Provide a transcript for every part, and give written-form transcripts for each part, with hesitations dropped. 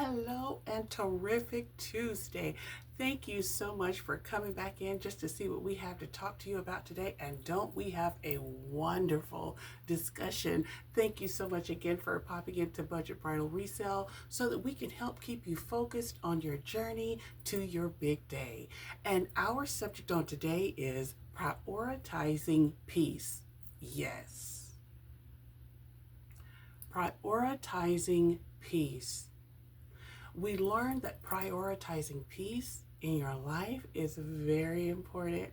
Hello and terrific Tuesday. Thank you so much for coming back in just to see what we have to talk to you about today. And don't we have a wonderful discussion? Thank you so much again for popping into Budget Bridal Resale so that we can help keep you focused on your journey to your big day. And our subject on today is prioritizing peace. Yes, prioritizing peace. We learned that prioritizing peace in your life is very important.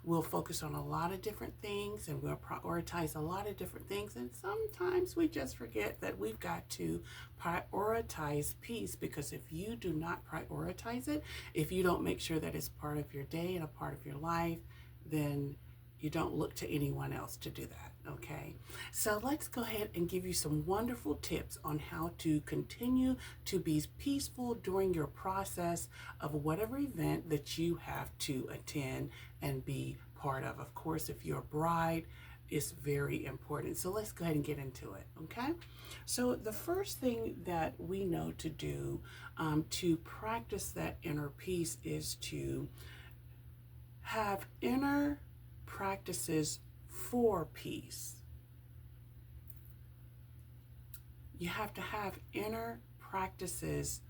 We'll focus on a lot of different things and we'll prioritize a lot of different things. And sometimes we just forget that we've got to prioritize peace, because if you do not prioritize it, if you don't make sure that it's part of your day and a part of your life, then you don't look to anyone else to do that, okay? So let's go ahead and give you some wonderful tips on how to continue to be peaceful during your process of whatever event that you have to attend and be part of. Of course, if you're a bride, it's very important. So let's go ahead and get into it, okay? So the first thing that we know to do to practice that inner peace is to have inner practices for peace. You have to have inner practices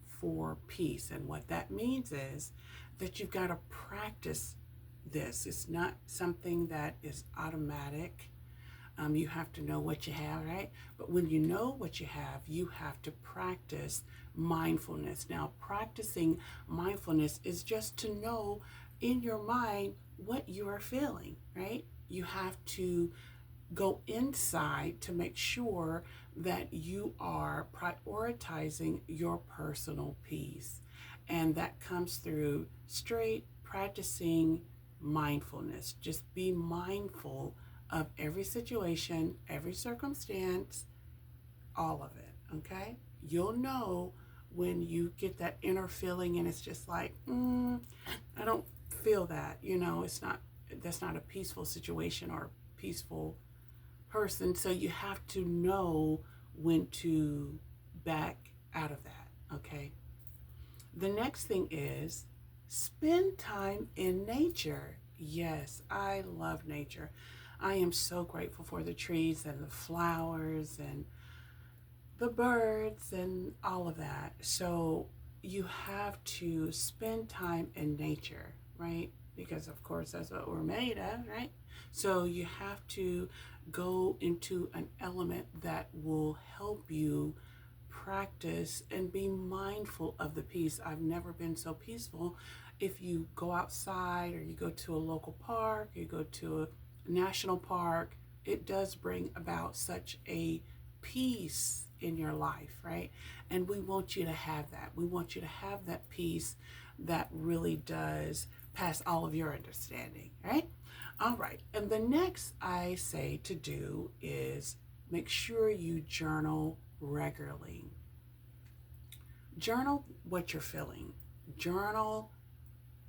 for peace. And what that means is that you've got to practice this. It's not something that is automatic. You have to know what you have, right? But when you know what you have to practice mindfulness. Now, practicing mindfulness is just to know in your mind what you are feeling, right? You have to go inside to make sure that you are prioritizing your personal peace. And that comes through straight practicing mindfulness. Just be mindful of every situation, every circumstance, all of it, okay? You'll know when you get that inner feeling and it's just like, I don't feel that, that's not a peaceful situation or a peaceful person. So you have to know when to back out of that, okay? The next thing is spend time in nature. Yes, I love nature. I am so grateful for the trees and the flowers and the birds and all of that. So you have to spend time in nature, right? Because of course that's what we're made of, right? So you have to go into an element that will help you practice and be mindful of the peace. I've never been so peaceful. If you go outside or you go to a local park, you go to a national park, it does bring about such a peace in your life, right? And we want you to have that. We want you to have that peace that really does pass all of your understanding, right? All right. And the next I say to do is make sure you journal regularly. Journal what you're feeling. Journal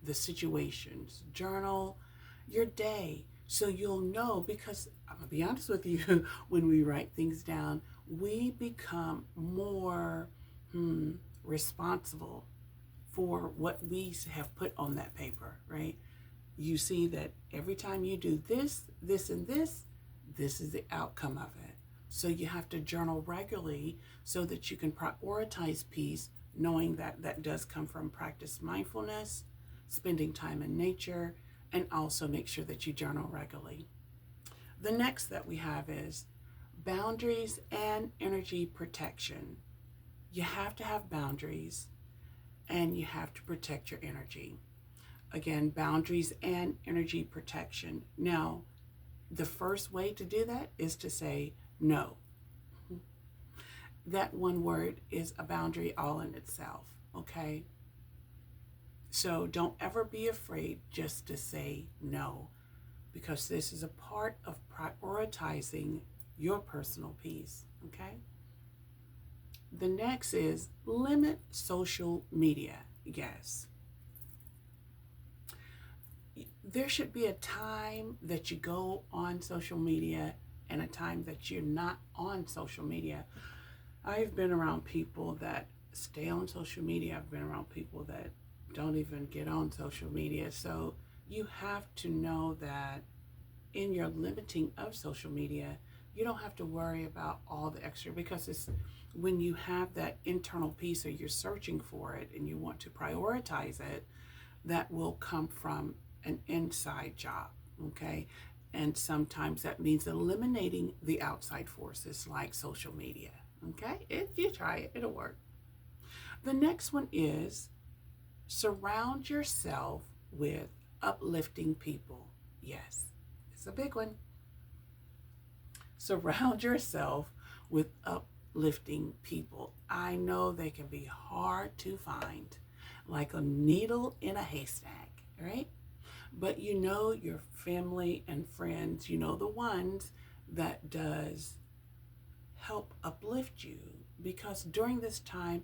the situations. Journal your day. So you'll know, because I'm going to be honest with you, when we write things down, we become more responsible for what we have put on that paper, right? You see that every time you do this, this, and this is the outcome of it. So you have to journal regularly so that you can prioritize peace, knowing that that does come from practice mindfulness, spending time in nature, and also make sure that you journal regularly. The next that we have is boundaries and energy protection. You have to have boundaries and you have to protect your energy. Again, boundaries and energy protection. Now, the first way to do that is to say no. That one word is a boundary all in itself, okay? So don't ever be afraid just to say no, because this is a part of prioritizing your personal peace, okay? The next is limit social media. Yes. There should be a time that you go on social media and a time that you're not on social media. I've been around people that stay on social media. I've been around people that don't even get on social media. So you have to know that in your limiting of social media, you don't have to worry about all the extra, because it's when you have that internal peace or you're searching for it and you want to prioritize it, that will come from an inside job. Okay. And sometimes that means eliminating the outside forces like social media. Okay. If you try it, it'll work. The next one is surround yourself with uplifting people. Yes, it's a big one. Surround yourself with uplifting people. I know they can be hard to find, like a needle in a haystack, right? But you know your family and friends, you know the ones that does help uplift you, because during this time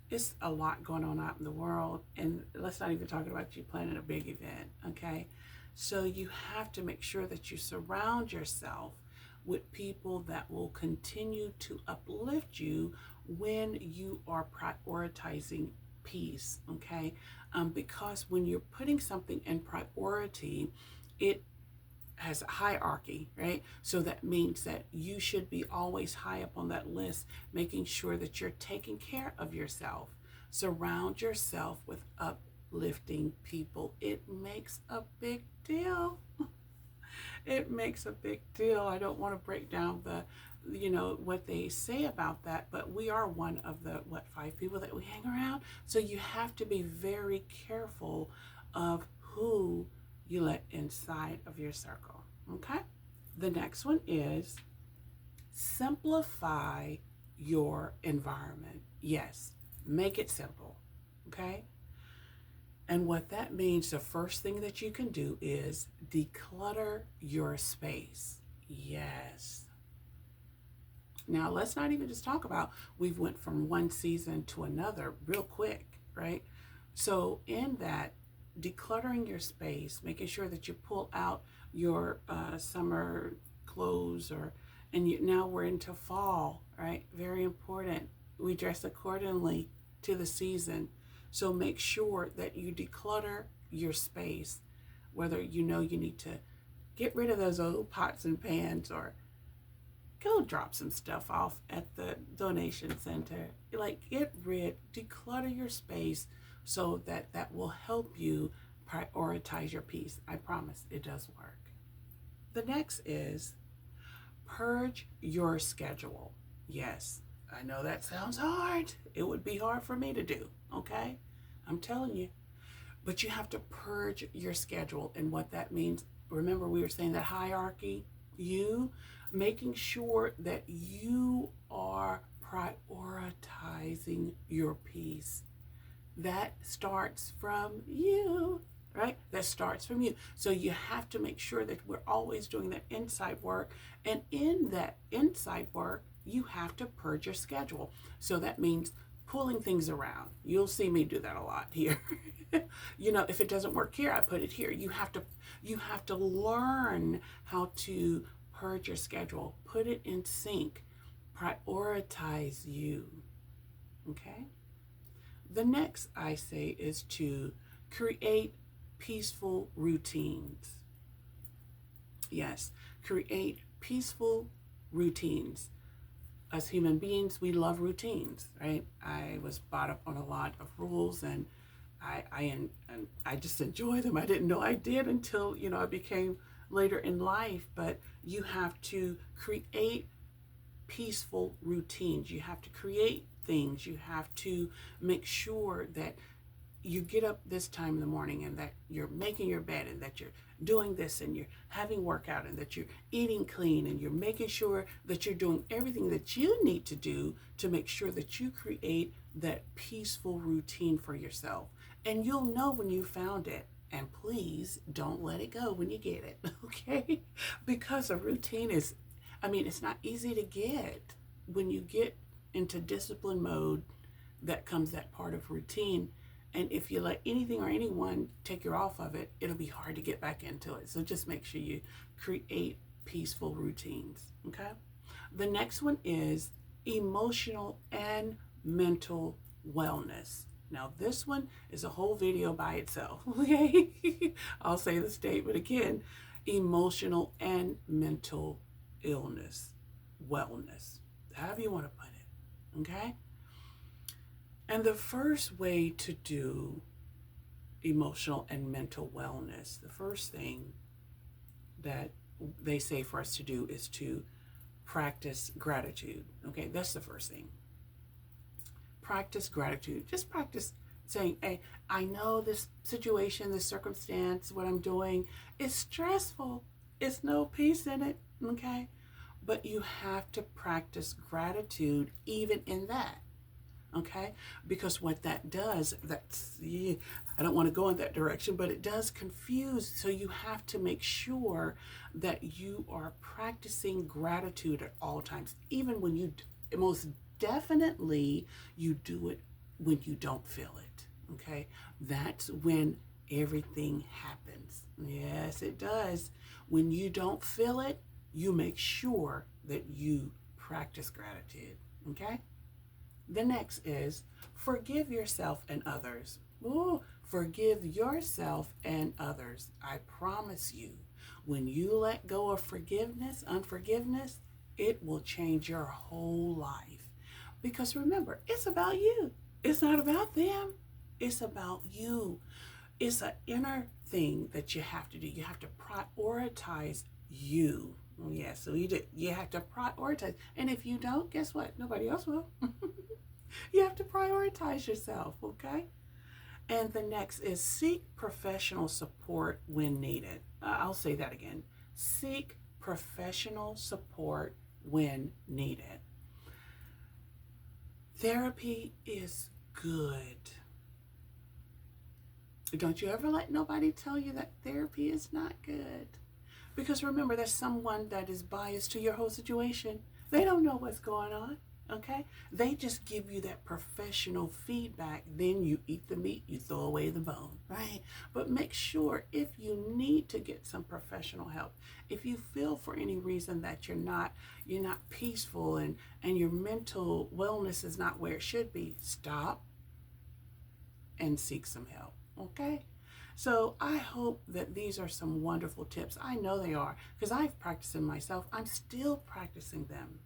it's a lot going on out in the world, and let's not even talk about you planning a big event. Okay, so you have to make sure that you surround yourself with people that will continue to uplift you when you are prioritizing peace. Okay, because when you're putting something in priority, it has a hierarchy, right? So that means that you should be always high up on that list, making sure that you're taking care of yourself. Surround yourself with uplifting people. It makes a big deal. It makes a big deal. I don't want to break down the, what they say about that, but we are one of the, 5 people that we hang around. So you have to be very careful of who you let inside of your circle. Okay? The next one is simplify your environment. Yes, make it simple. Okay? And what that means, the first thing that you can do is declutter your space. Yes. Now, let's not even just talk about we've went from one season to another real quick, right? So in that, decluttering your space, making sure that you pull out your summer clothes, now we're into fall, right? Very important. We dress accordingly to the season. So make sure that you declutter your space, whether you need to get rid of those old pots and pans, or go drop some stuff off at the donation center. Like, declutter your space so that will help you prioritize your peace. I promise it does work. The next is purge your schedule. Yes, I know that sounds hard. It would be hard for me to do, okay? I'm telling you. But you have to purge your schedule. And what that means, remember we were saying that hierarchy, making sure that you are prioritizing your peace. That starts from you, right? That starts from you. So you have to make sure that we're always doing that inside work. And in that inside work, you have to purge your schedule. So that means pulling things around. You'll see me do that a lot here. If it doesn't work here, I put it here. You have to learn how to purge your schedule, put it in sync, prioritize you. Okay? The next I say is to create peaceful routines. Yes, create peaceful routines. As human beings, we love routines, right? I was brought up on a lot of rules, and I just enjoy them. I didn't know I did until, I became later in life. But you have to create peaceful routines. You have to create things. You have to make sure that you get up this time in the morning, and that you're making your bed, and that you're doing this, and you're having workout, and that you're eating clean, and you're making sure that you're doing everything that you need to do to make sure that you create that peaceful routine for yourself. And you'll know when you found it. And please don't let it go when you get it, okay? Because a routine it's not easy to get. When you get into discipline mode, that comes that part of routine. And if you let anything or anyone take you off of it, it'll be hard to get back into it. So just make sure you create peaceful routines, okay? The next one is emotional and mental wellness. Now, this one is a whole video by itself, okay? I'll say the statement again: emotional and mental illness, wellness, however you want to put it, okay? And the first way to do emotional and mental wellness, the first thing that they say for us to do is to practice gratitude. Okay, that's the first thing. Practice gratitude. Just practice saying, hey, I know this situation, this circumstance, what I'm doing is stressful. It's no peace in it, okay? But you have to practice gratitude even in that. Okay, because what that does, I don't want to go in that direction, but it does confuse. So you have to make sure that you are practicing gratitude at all times, even when you, most definitely, you do it when you don't feel it. Okay, that's when everything happens. Yes, it does. When you don't feel it, you make sure that you practice gratitude. Okay. The next is forgive yourself and others. Ooh, forgive yourself and others. I promise you, when you let go of unforgiveness, it will change your whole life. Because remember, it's about you. It's not about them. It's about you. It's an inner thing that you have to do. You have to prioritize you. Yeah, so you have to prioritize. And if you don't, guess what? Nobody else will. You have to prioritize yourself, okay? And the next is seek professional support when needed. I'll say that again. Seek professional support when needed. Therapy is good. Don't you ever let nobody tell you that therapy is not good. Because remember, there's someone that is biased to your whole situation. They don't know what's going on, okay? They just give you that professional feedback. Then you eat the meat, you throw away the bone, right? But make sure, if you need to get some professional help, if you feel for any reason that you're not peaceful and your mental wellness is not where it should be, stop and seek some help, okay? So I hope that these are some wonderful tips. I know they are, because I've practiced them myself. I'm still practicing them.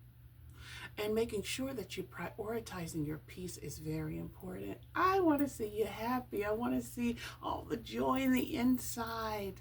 And making sure that you're prioritizing your peace is very important. I want to see you happy. I want to see all the joy in the inside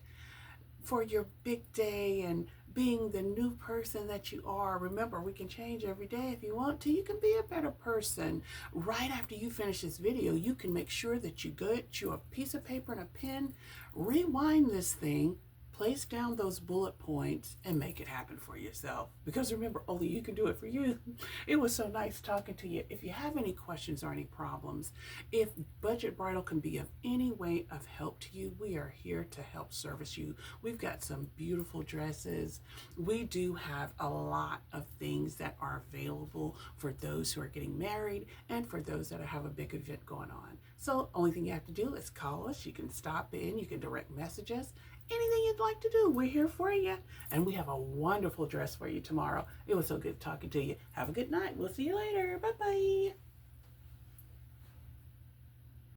for your big day and being the new person that you are. Remember, we can change every day if you want to. You can be a better person. Right after you finish this video, you can make sure that you get you a piece of paper and a pen, rewind this thing, place down those bullet points, and make it happen for yourself. Because remember, only you can do it for you. It was so nice talking to you. If you have any questions or any problems, if Budget Bridal can be of any way of help to you, we are here to help service you. We've got some beautiful dresses. We do have a lot of things that are available for those who are getting married and for those that have a big event going on. So only thing you have to do is call us. You can stop in, you can direct message us. Anything you'd like to do, we're here for you. And we have a wonderful dress for you tomorrow. It was so good talking to you. Have a good night. We'll see you later. Bye-bye.